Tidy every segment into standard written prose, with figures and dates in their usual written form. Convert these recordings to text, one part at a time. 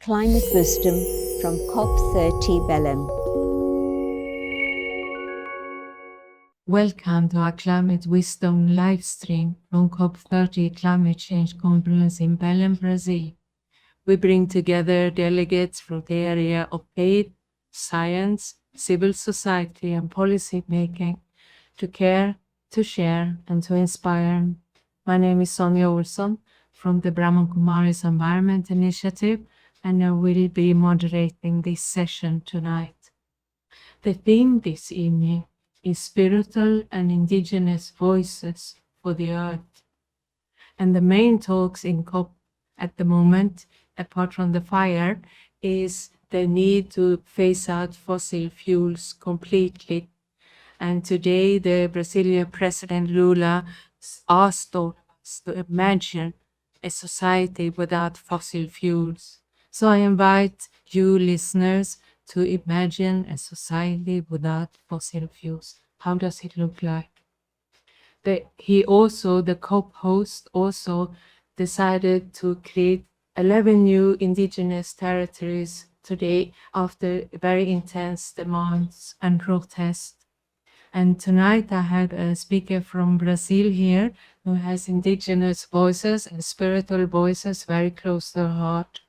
Climate Wisdom from COP30 Belém. Welcome to our Climate Wisdom live stream from COP30 Climate Change Conference in Belém, Brazil. We bring together delegates from the area of faith, science, civil society, and policy making to care, to share, and to inspire. My name is Sonja Ohlsson from the Brahma Kumaris Environment Initiative, and I will be moderating this session tonight. The theme this evening is spiritual and indigenous voices for the earth. And the main talks in COP at the moment, apart from the fire, is the need to phase out fossil fuels completely. And today the Brazilian President Lula asked us to imagine a society without fossil fuels. So I invite you listeners to imagine a society without fossil fuels. How does it look like? The COP host also decided to create 11 new indigenous territories today after very intense demands and protests. And tonight I had a speaker from Brazil here who has indigenous voices and spiritual voices very close to her heart.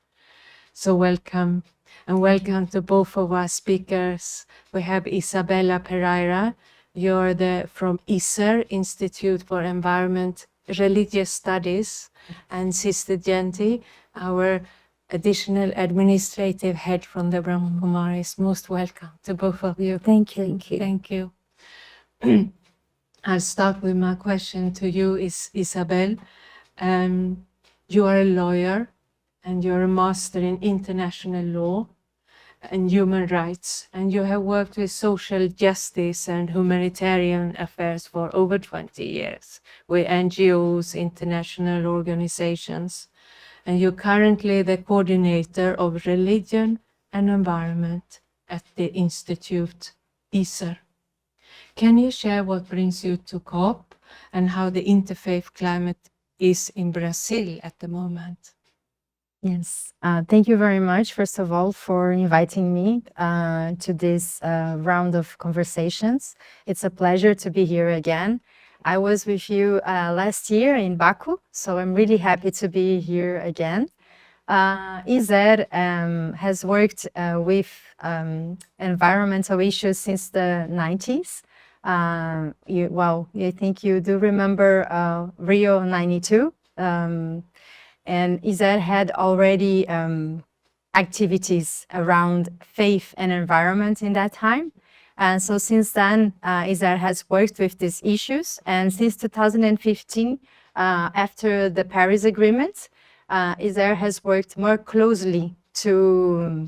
So welcome, and welcome to both of our speakers. We have Isabel Pereira. You're from ISER, Institute for Environment Religious Studies, and Sister Jayanti, our additional administrative head from the Brahma Kumaris. Most welcome to both of you. Thank you. Thank you. I'll start with my question to you, Isabel. You are a lawyer and you're a master in international law and human rights, and you have worked with social justice and humanitarian affairs for over 20 years with NGOs, international organizations, and you're currently the coordinator of religion and environment at the Institute ISER. Can you share what brings you to COP and how the interfaith climate is in Brazil at the moment? Yes, thank you very much, first of all, for inviting me to this round of conversations. It's a pleasure to be here again. I was with you last year in Baku, so I'm really happy to be here again. ISER has worked with environmental issues since the 90s. I think you do remember Rio 92. And ISER had already activities around faith and environment in that time. And so since then, ISER has worked with these issues. And since 2015, after the Paris Agreement, ISER has worked more closely to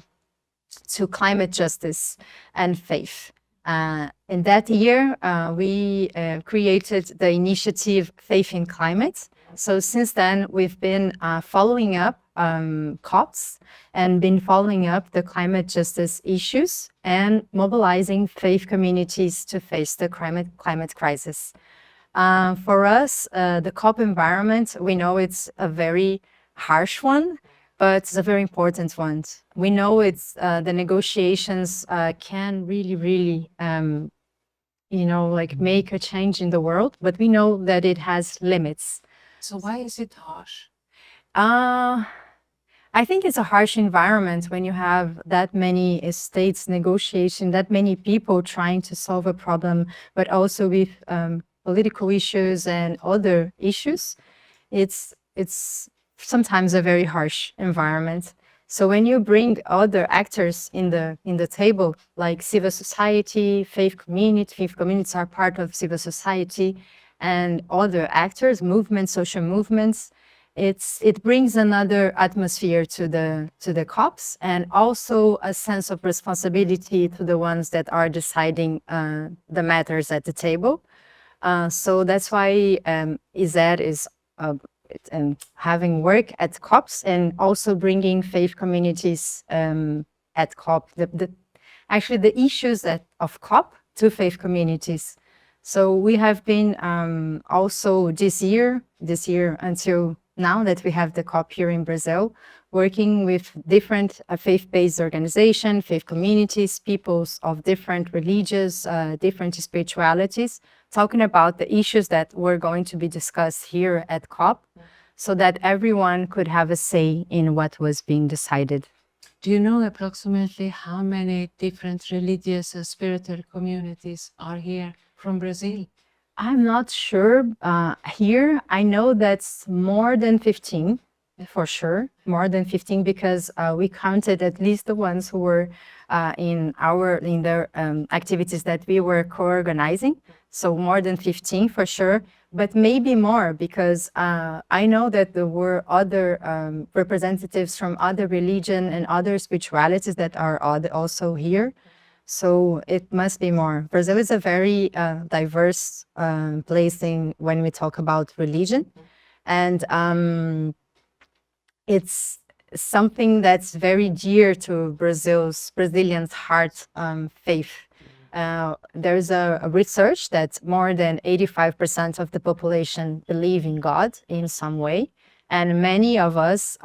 climate justice and faith. In that year, we created the initiative Faith in Climate. So since then, we've been following up COPs and been following up the climate justice issues and mobilizing faith communities to face the climate crisis. For us, the COP environment, we know it's a very harsh one, but it's a very important one. We know it's the negotiations can really make a change in the world, but we know that it has limits. So why is it harsh? I think it's a harsh environment when you have that many states negotiating, that many people trying to solve a problem, but also with political issues and other issues. It's sometimes a very harsh environment. So when you bring other actors in the table, like civil society, faith communities are part of civil society, and other actors, movements, social movements, it brings another atmosphere to the COPs, and also a sense of responsibility to the ones that are deciding the matters at the table. So that's why ISER is having work at COPs and also bringing faith communities at COP. Actually, the issues of COP to faith communities. So we have been also this year until now that we have the COP here in Brazil, working with different faith-based organizations, faith communities, peoples of different religions, different spiritualities, talking about the issues that were going to be discussed here at COP, so that everyone could have a say in what was being decided. Do you know approximately how many different religious and spiritual communities are here from Brazil? I'm not sure. Here, I know that's more than 15, for sure. More than 15, because we counted at least the ones who were in the activities that we were co-organizing. So more than 15 for sure, but maybe more, because I know that there were other representatives from other religion and other spiritualities that are also here. So it must be more. Brazil is a very diverse place when we talk about religion. And it's something that's very dear to Brazilians' heart, faith. There's a research that more than 85% of the population believe in God in some way. And many of us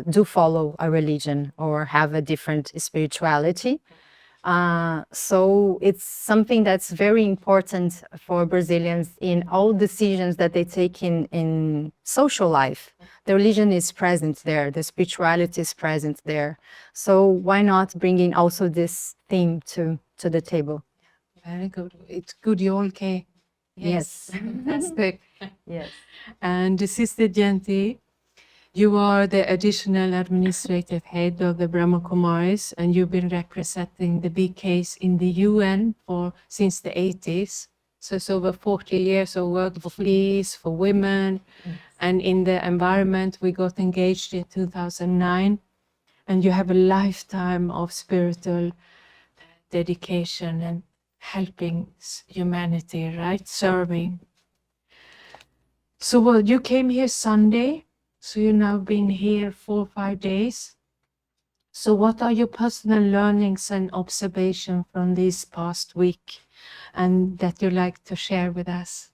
do follow a religion or have a different spirituality. So it's something that's very important for Brazilians in all decisions that they take in social life. The religion is present there, the spirituality is present there. So why not bring in also this theme to the table? Very good. It's good you all came. Yes. Fantastic. Yes. And Sister Jayanti, you are the additional administrative head of the Brahma Kumaris, and you've been representing the BKs in the UN since the 80s. So it's over 40 years of work for peace, for women, and in the environment. We got engaged in 2009, and you have a lifetime of spiritual dedication and helping humanity, right? Serving. So you came here Sunday. So you've now been here 4 or 5 days. So what are your personal learnings and observations from this past week and that you'd like to share with us?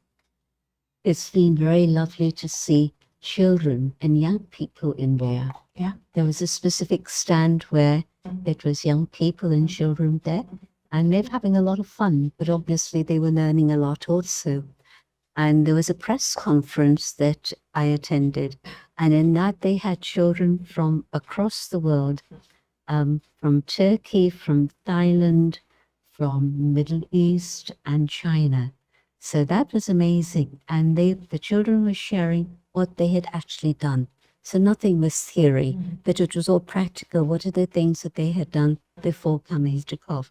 It's been very lovely to see children and young people in there. Yeah. There was a specific stand where it was young people and children there, and they're having a lot of fun, but obviously they were learning a lot also. And there was a press conference that I attended, and in that they had children from across the world, from Turkey, from Thailand, from Middle East and China. So that was amazing. And the children were sharing what they had actually done. So nothing was theory, but it was all practical. What are the things that they had done before coming to COP?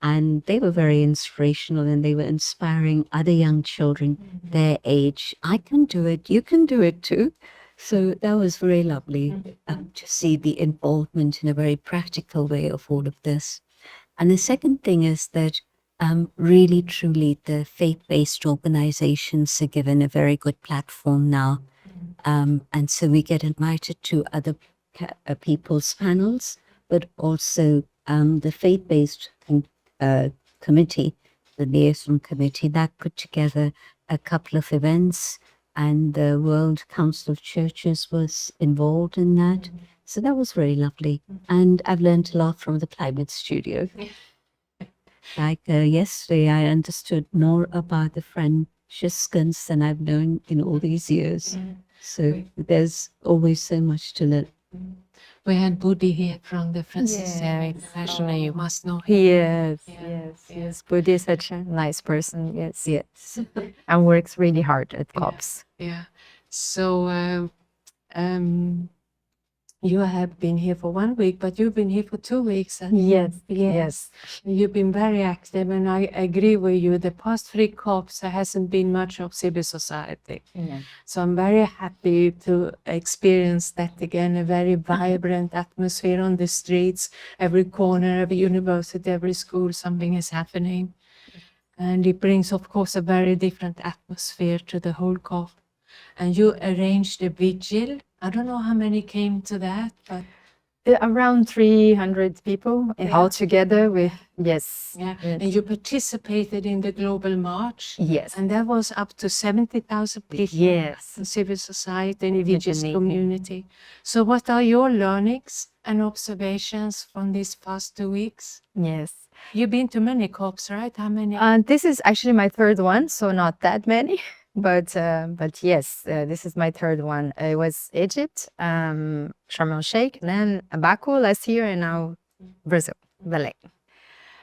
And they were very inspirational, and they were inspiring other young children their age. I can do it. You can do it too. So that was very lovely to see the involvement in a very practical way of all of this. And the second thing is that really, truly, the faith-based organizations are given a very good platform now. And so we get invited to other people's panels, but also the faith-based committee, the liaison committee, that put together a couple of events, and the World Council of Churches was involved in that. So that was very lovely. And I've learned a lot from the Climate Studio. Like yesterday, I understood more about the Franciscans than I've known in all these years. So there's always so much to learn. We had Buddhi here from the Franciscan International. You must know him. Yes. Buddhi is such a nice person. Yes. And works really hard at COPs. Yeah. So you have been here for 1 week, but you've been here for 2 weeks. Yes. You've been very active, and I agree with you. The past 3 COPs, there hasn't been much of civil society. Yeah. So I'm very happy to experience that again, a very vibrant atmosphere on the streets. Every corner, every university, every school, something is happening. And it brings, of course, a very different atmosphere to the whole COP. And you arranged a vigil. I don't know how many came to that, but Around 300 people all together with, yes. Yeah, Yes. and you participated in the global march. Yes. And that was up to 70,000 people. Yes. In civil society, indigenous Definitely. community. So what are your learnings and observations from these past 2 weeks? Yes. You've been to many COPs, right? How many? This is actually my third one, so not that many, but yes, this is my third one. It was Egypt, Sharm el Sheikh, then Baku last year, and now Brazil, Belém.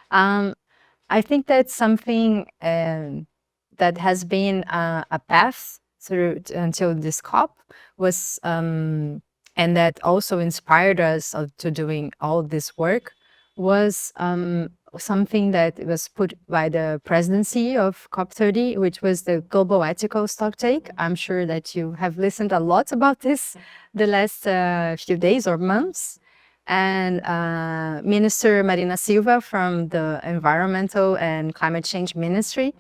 I think that's something that has been a path through until this COP was, and that also inspired us to doing all this work was something that was put by the presidency of COP30, which was the Global Ethical Stocktake. I'm sure that you have listened a lot about this the last few days or months. And Minister Marina Silva from the Environmental and Climate Change Ministry,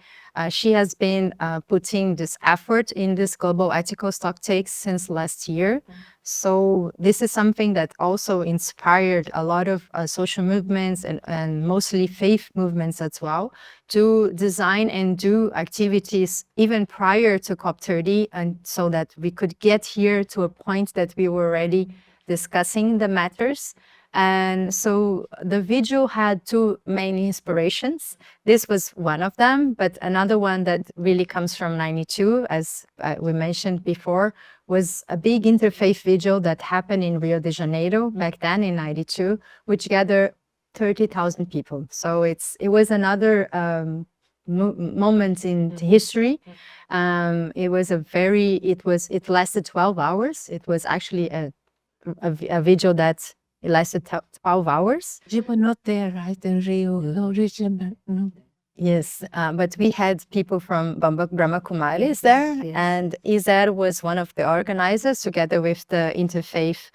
she has been putting this effort in this global ethical stocktakes since last year. So this is something that also inspired a lot of social movements and mostly faith movements as well to design and do activities even prior to COP30, and so that we could get here to a point that we were already discussing the matters. And so the video had two main inspirations. This was one of them, but another one that really comes from 92, as we mentioned before, was a big interfaith vigil that happened in Rio de Janeiro back then in 92, which gathered 30,000 people. So it was another moment in history. It lasted 12 hours. It was actually a vigil that it lasted 12 hours. You were not there, right, in Rio originally? No. Yes, but we had people from Brahma Kumaris there, yes. and ISER was one of the organizers together with the interfaith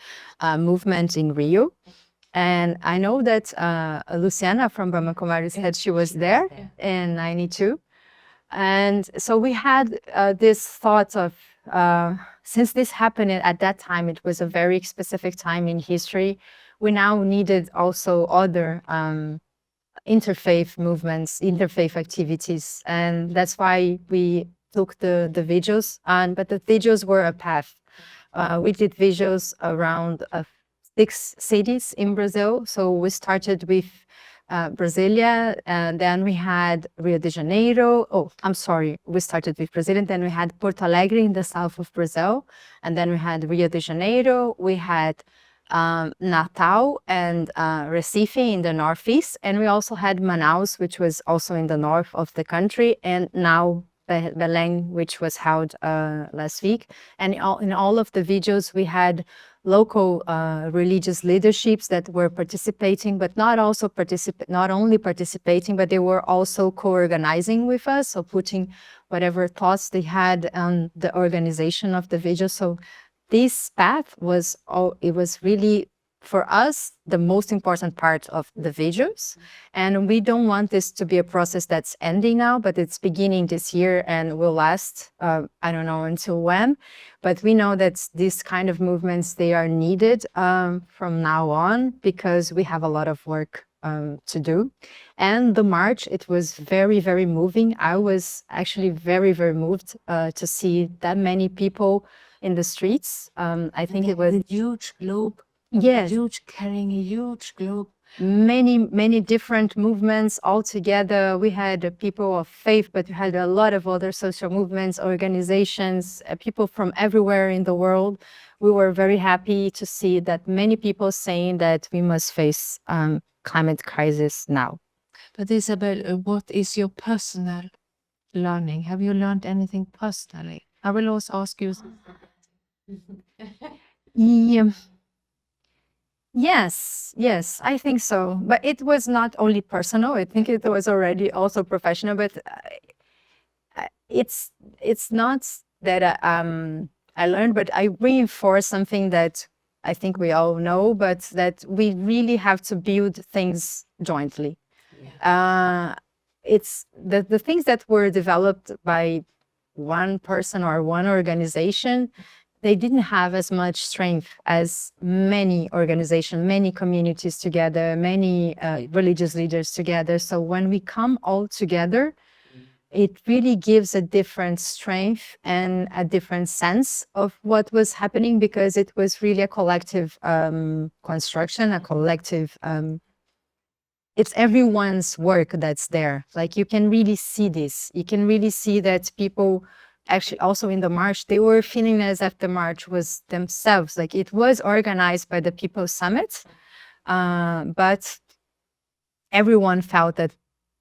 movement in Rio. And I know that Luciana from Brahma Kumaris said she was there in 92. And so we had this thought of, since this happened at that time, it was a very specific time in history, we now needed also other interfaith movements, interfaith activities. And that's why we took the videos on, but the videos were a path. We did videos around 6 cities in Brazil. So we started with Brasilia, and then we had Rio de Janeiro. Oh, I'm sorry. We started with Brasilia, and then we had Porto Alegre in the south of Brazil. And then we had Rio de Janeiro. We had Natal and Recife in the northeast. And we also had Manaus, which was also in the north of the country. And now Belém, which was held last week. And in all of the videos, we had local religious leaderships that were participating, but not only participating, but they were also co-organizing with us, so putting whatever thoughts they had on the organization of the video. So this path was really, for us, the most important part of the videos. And we don't want this to be a process that's ending now, but it's beginning this year and will last, I don't know until when. But we know that these kind of movements, they are needed from now on, because we have a lot of work to do. And the march, it was very, very moving. I was actually very, very moved to see that many people in the streets. I think it was a huge globe. Yes. Carrying a huge globe. Many different movements all together. We had people of faith, but we had a lot of other social movements, organizations, people from everywhere in the world. We were very happy to see that many people saying that we must face climate crisis now. But Isabel, what is your personal learning? Have you learned anything personally? I will also ask you. Yes, I think so. But it was not only personal. I think it was already also professional. But it's not that I learned, but I reinforced something that I think we all know, but that we really have to build things jointly. It's the things that were developed by one person or one organization, they didn't have as much strength as many organizations, many communities together, many religious leaders together. So when we come all together, it really gives a different strength and a different sense of what was happening, because it was really a collective construction, a collective, it's everyone's work that's there. Like, you can really see this. You can really see that people actually also in the march, they were feeling as if the march was themselves. Like, it was organized by the People's Summit, but everyone felt that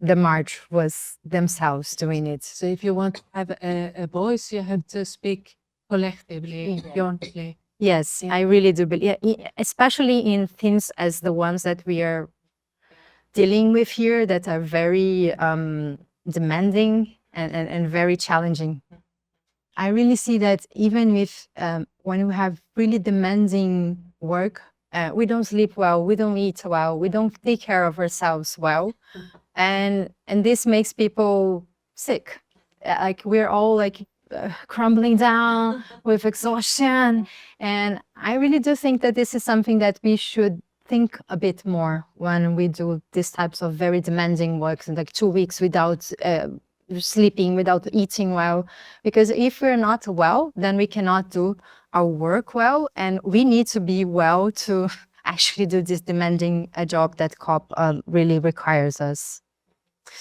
the march was themselves doing it. So if you want to have a voice, you have to speak collectively, jointly. Yes, Yeah. I really do believe, especially in things as the ones that we are dealing with here, that are very demanding and very challenging. I really see that even with when we have really demanding work, we don't sleep well, we don't eat well, we don't take care of ourselves well, and this makes people sick. Like, we're all like crumbling down with exhaustion, and I really do think that this is something that we should think a bit more when we do these types of very demanding works, and like 2 weeks without sleeping, without eating well, because if we're not well, then we cannot do our work well, and we need to be well to actually do this demanding job that COP really requires us.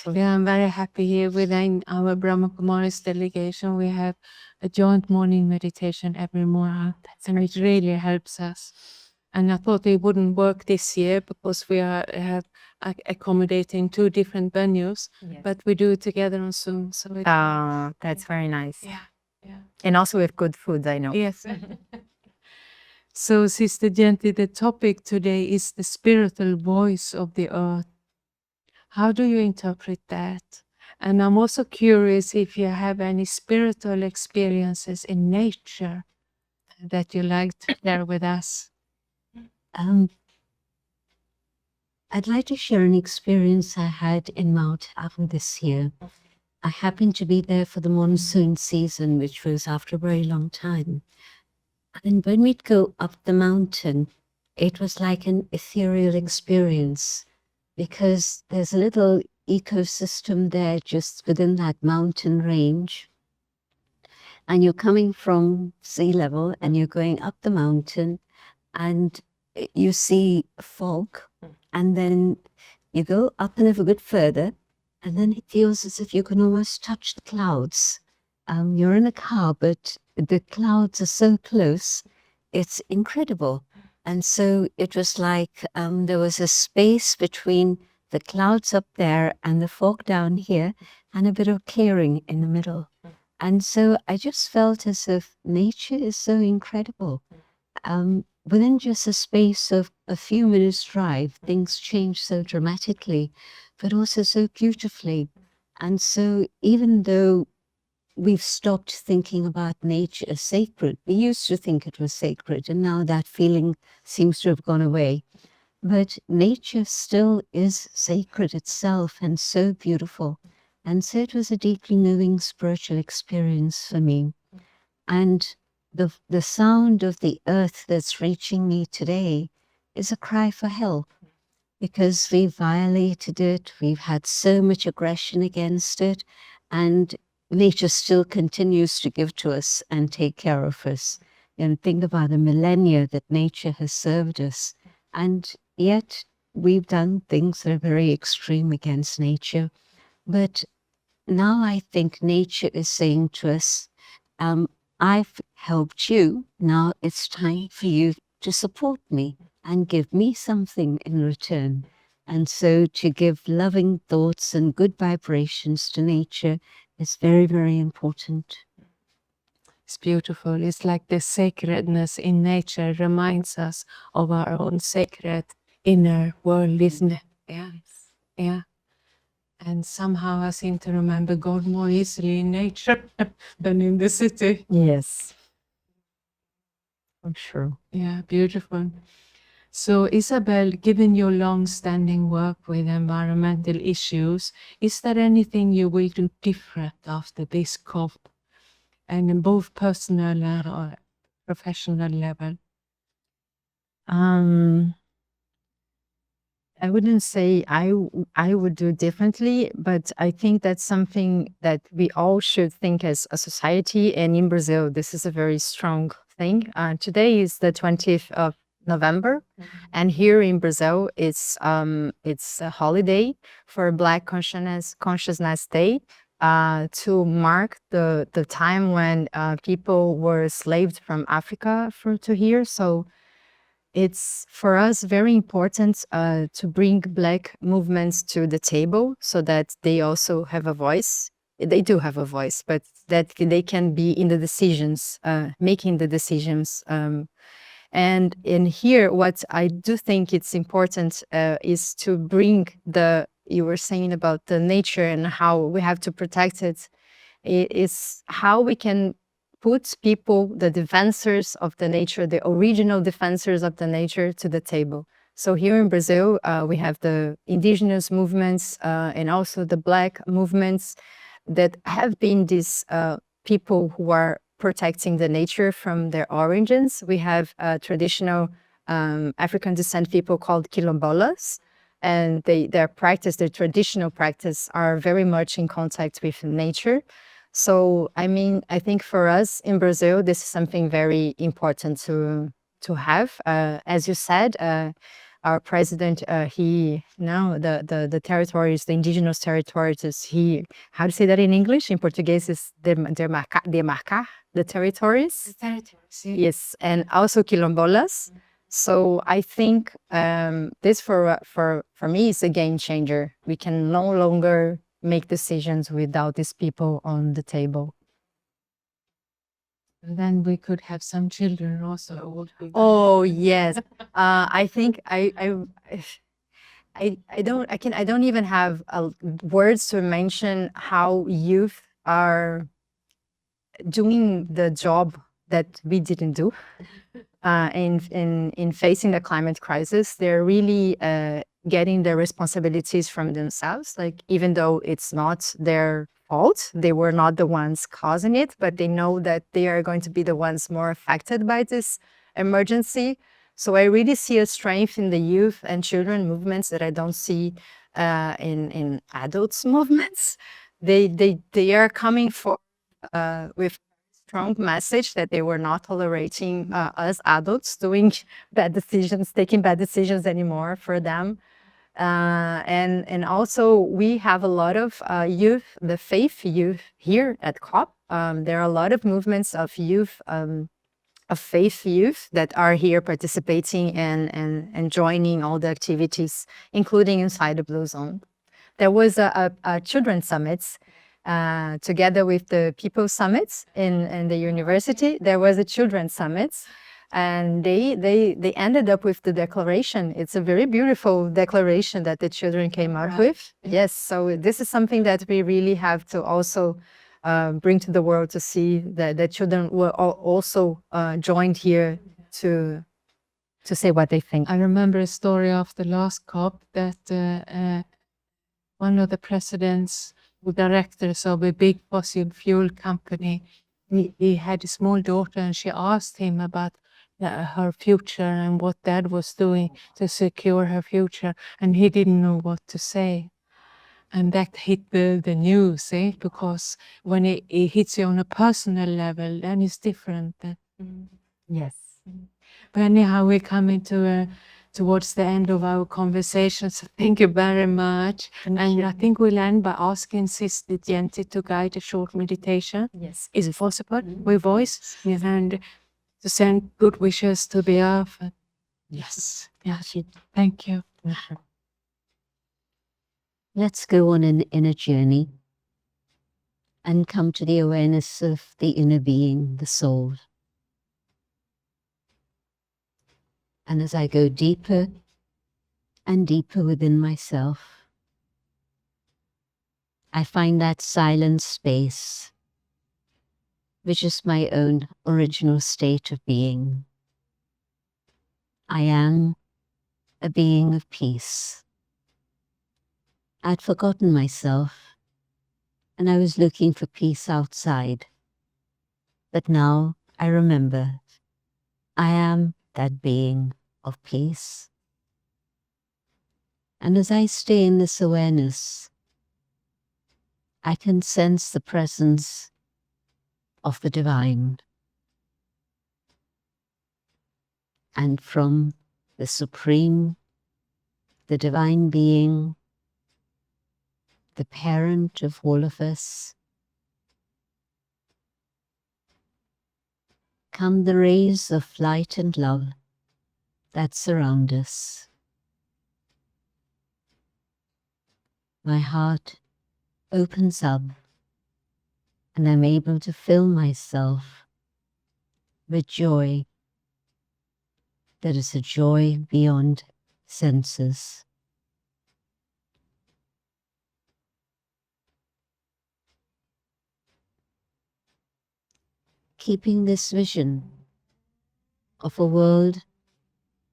Yeah, I'm very happy here within our Brahma Kumaris delegation. We have a joint morning meditation every morning, and it really helps us. And I thought it wouldn't work this year because we have accommodating 2 different venues, but we do it together on Zoom. So it, That's very nice. yeah, yeah. And also with good food, I know. Yes. So, Sister Jayanti, the topic today is the spiritual voice of the earth. How do you interpret that? And I'm also curious if you have any spiritual experiences in nature that you like to share with us. I'd like to share an experience I had in Mount Abu this year. I happened to be there for the monsoon season, which was after a very long time. And when we'd go up the mountain, it was like an ethereal experience, because there's a little ecosystem there just within that mountain range. And you're coming from sea level and you're going up the mountain, and you see fog, and then you go up a little bit further, and then it feels as if you can almost touch the clouds. You're in a car, but the clouds are so close, it's incredible. And so it was like there was a space between the clouds up there and the fog down here, and a bit of clearing in the middle. And so I just felt as if nature is so incredible. Within just a space of a few minutes drive, things change so dramatically, but also so beautifully. And so even though we've stopped thinking about nature as sacred, we used to think it was sacred, and now that feeling seems to have gone away. But nature still is sacred itself and so beautiful. And so it was a deeply moving spiritual experience for me. And the sound of the earth that's reaching me today is a cry for help, because we've violated it, we've had so much aggression against it, and nature still continues to give to us and take care of us. And think about the millennia that nature has served us. And yet we've done things that are very extreme against nature. But now I think nature is saying to us, I've helped you, now it's time for you to support me and give me something in return. And so to give loving thoughts and good vibrations to nature is very, very important. It's beautiful. It's like the sacredness in nature reminds us of our own sacred inner world, isn't it? Yeah. Yeah. And somehow I seem to remember God more easily in nature than in the city. Yes, I'm sure. Yeah, beautiful. So, Isabel, given your long-standing work with environmental issues, is there anything you will do different after this COP, and in both personal and professional level? I wouldn't say I would do differently, but I think that's something that we all should think as a society. And in Brazil, this is a very strong thing. Today is the 20th of November, and here in Brazil, it's a holiday for Black Consciousness Day. To mark the time when people were slaved from Africa to here. So it's for us very important to bring Black movements to the table so that they also have a voice. They do have a voice, but that they can be in the decisions, making the decisions. And in here, what I do think it's important is to bring you were saying about the nature and how we have to protect it. It is how we can put people, the defenders of the nature, the original defenders of the nature, to the table. So here in Brazil, we have the indigenous movements and also the Black movements that have been these people who are protecting the nature from their origins. We have traditional African descent people called quilombolas, and their traditional practice are very much in contact with nature. So, I mean, I think for us in Brazil, this is something very important to have. As you said, our president, the territories, the indigenous territories, how to say that in English? In Portuguese is demarcar the territories. The territories, yeah. Yes, and also quilombolas. So I think this for me is a game changer. We can no longer make decisions without these people on the table. And then we could have some children also. Oh yes, I think I don't even have words to mention how youth are doing the job that we didn't do in facing the climate crisis. They're really getting the responsibilities from themselves. Like, even though it's not their fault, they were not the ones causing it, but they know that they are going to be the ones more affected by this emergency. So I really see a strength in the youth and children movements that I don't see in adults movements. They are coming for with strong message that they were not tolerating us adults doing bad decisions, taking bad decisions anymore for them. And also we have a lot of youth, the faith youth here at COP. There are a lot of movements of youth, of faith youth that are here participating and joining all the activities, including inside the Blue Zone. There was a children's summit together with the People Summits in the university. There was a children's summit, and they ended up with the declaration. It's a very beautiful declaration that the children came up with. Yes, so this is something that we really have to also bring to the world, to see that the children were also joined here to say what they think. I remember a story of the last COP that one of the presidents, the directors of a big fossil fuel company, he had a small daughter, and she asked him about her future and what dad was doing to secure her future, and he didn't know what to say. And that hit the news, because when it hits you on a personal level, then it's different. Yes. But anyhow, we're coming towards the end of our conversation, so thank you very much. And I think we'll end by asking Sister Jayanti to guide a short meditation. Yes. Is it possible? With voice? Yes. And to send good wishes to the earth. Yes. Yes. Thank you. Let's go on an inner journey and come to the awareness of the inner being, the soul. And as I go deeper and deeper within myself, I find that silent space, which is my own original state of being. I am a being of peace. I'd forgotten myself, and I was looking for peace outside. But now I remember I am that being of peace. And as I stay in this awareness, I can sense the presence of the divine. And from the Supreme, the divine being, the parent of all of us, come the rays of light and love that surround us. My heart opens up and I'm able to fill myself with joy that is a joy beyond senses. Keeping this vision of a world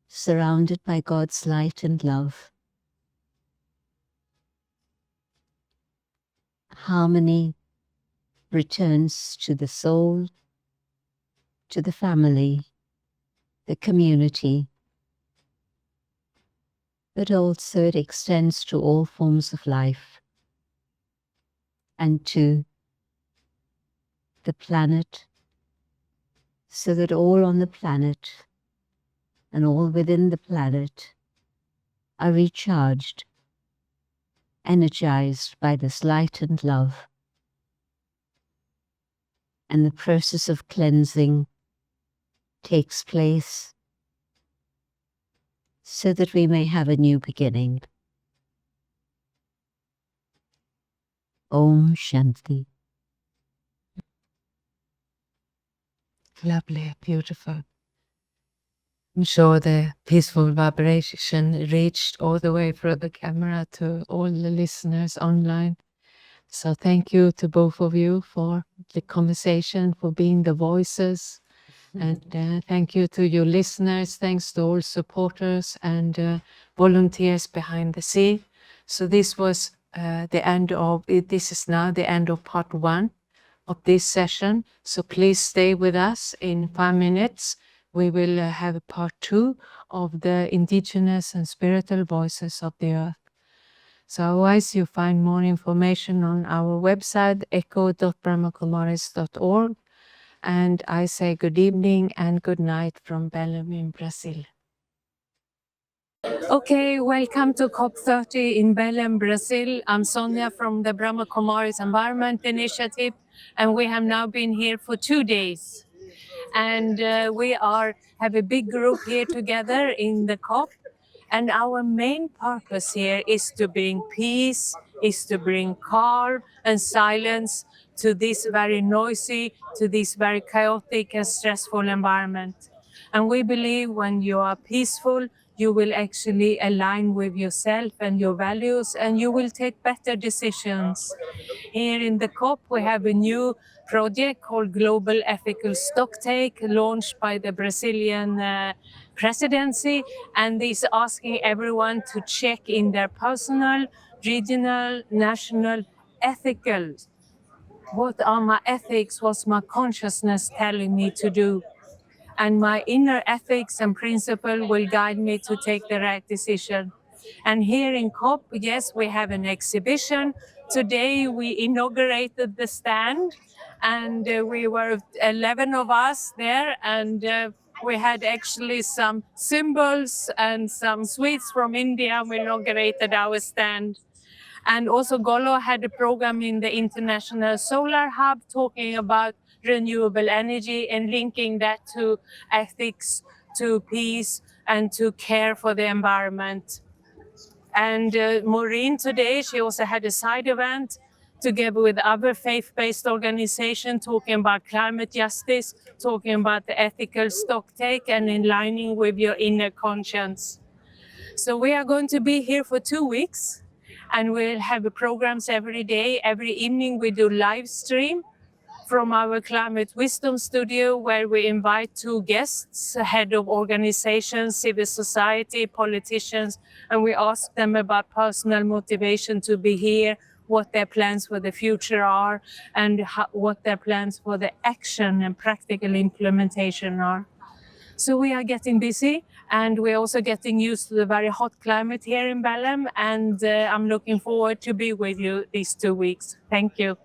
surrounded by God's light and love, harmony returns to the soul, to the family, the community, but also it extends to all forms of life and to the planet, so that all on the planet and all within the planet are recharged, energized by this light and love. And the process of cleansing takes place so that we may have a new beginning. Om Shanti. Lovely, beautiful. I'm sure the peaceful vibration reached all the way through the camera to all the listeners online. So thank you to both of you for the conversation, for being the voices. And thank you to your listeners. Thanks to all supporters and volunteers behind the scene. So this was the end of it. This is now the end of part 1 of this session. So please stay with us. In 5 minutes, we will have a part 2 of the indigenous and spiritual voices of the earth. So otherwise, you find more information on our website, echo.brahmakumaris.org. And I say good evening and good night from Belém in Brazil. Okay, welcome to COP30 in Belém, Brazil. I'm Sonja from the Brahma Kumaris Environment Initiative, and we have now been here for 2 days. And we have a big group here together in the COP. And our main purpose here is to bring peace, is to bring calm and silence to this very noisy, to this very chaotic and stressful environment. And we believe when you are peaceful, you will actually align with yourself and your values, and you will take better decisions. Here in the COP, we have a new project called Global Ethical Stocktake, launched by the Brazilian presidency, and is asking everyone to check in their personal, regional, national, ethical. What are my ethics? What's my consciousness telling me to do? And my inner ethics and principle will guide me to take the right decision. And here in COP, yes, we have an exhibition. Today we inaugurated the stand, and we were 11 of us there, and we had actually some symbols and some sweets from India. We inaugurated our stand. And also Golo had a program in the International Solar Hub talking about renewable energy and linking that to ethics, to peace, and to care for the environment. And Maureen today, she also had a side event together with other faith-based organizations talking about climate justice, talking about the ethical stocktake and aligning with your inner conscience. So we are going to be here for 2 weeks, and we'll have programs every day. Every evening we do live stream from our ClimateWisdom studio, where we invite 2 guests, head of organizations, civil society, politicians, and we ask them about personal motivation to be here, what their plans for the future are, and what their plans for the action and practical implementation are. So we are getting busy, and we're also getting used to the very hot climate here in Belém. And I'm looking forward to be with you these 2 weeks. Thank you.